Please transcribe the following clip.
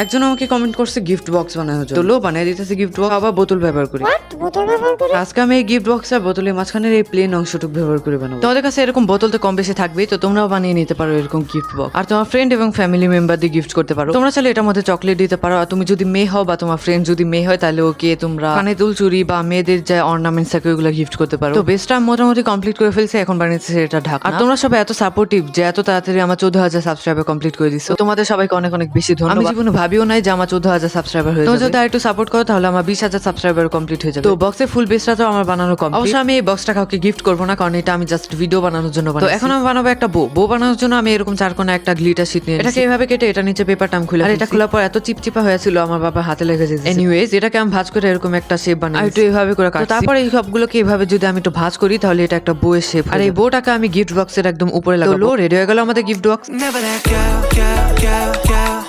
একজন আমাকে কমেন্ট করছে গিফট বক্স বানানোর জন্য, তো লো বানিয়ে দিতেছে গিফট বক্স, আবার বোতল ব্যবহার করি। বোতল ব্যবহার করে? আজকে আমি এই গিফট বক্স আর বোতলের মাঝখানের এই প্লেন অংশটুকু ব্যবহার করে বানাবো। তোমাদের কাছে এরকম বোতল তো কম বেশি থাকবেই, তো তোমরাও বানিয়ে নিতে পারো এরকম গিফট বক্স, আর তোমার ফ্রেন্ড এবং ফ্যামিলি মেম্বার দিয়ে গিফট করতে পারো। তোমরা চাইলে এটার মধ্যে চকলেট দিতে পারো, আর তুমি যদি মেয়ে হও বা তোমার ফ্রেন্ড যদি মেয়ে হয় তাহলে ওকে তোমরা কানে দুল চুরি বা মেয়েদের যে অর্নামেন্টস থাকে ওগুলো গিফট করতে পারো। তো বেস্টটা মোটামুটি কমপ্লিট করে ফেলছে, এখন বানিয়েছে এটা ঢাকা। আর তোমরা সবাই এত সাপোর্টিভ যে এত তাড়াতাড়ি আমার 14,000 সাবস্ক্রাইবার কমপ্লিট করে দিচ্ছ, তোমাদের সবাইকে অনেক অনেক বেশি ধন্যবাদ। আমি জীবনে ভাবিও নাই যে আমার 14,000 সাবস্ক্রাইবার হয়ে যাবে। তোমরা যদি একটু সাপোর্ট করো তাহলে আমার 20,000 সাবস্ক্রাইবার কমপ্লিট হয়ে যাবে। তো বক্সের ফুল বেসটা তো আমার বানানো কমপ্লিট। অবশ্য আমি এই বক্সটা কাউকে গিফট করবো না, কারণ এটা আমি জাস্ট ভিডিও বানানোর জন্য বানাই। তো এখন আমি বানাবো একটা বো বানানোর জন্য আমি এরকম চারকোনা একটা গ্লিটার শিট নিয়ে এটাকে এইভাবে কেটে এটা নিচে পেপারটা আমি খুলে, আর এটা খোলার পর এত চিপচিপা হয়েছিল আমার বাবা হাতে লেগে যেত। এনিওয়েজ এটাকে আমি ভাঁজ করে এরকম একটা শেপ বানাই, একটু এইভাবে করে কাটছি। তারপরে এই সবগুলোকে এইভাবে যদি আমি একটু ভাঁজ করি তাহলে এটা একটা বইয়ের শেপ। আর এই বউটাকে আমি গিফট বক্সের একদম উপরে লাগাবো। রেডি হয়ে গেল আমাদের gift box. Never that girl, girl, girl, girl.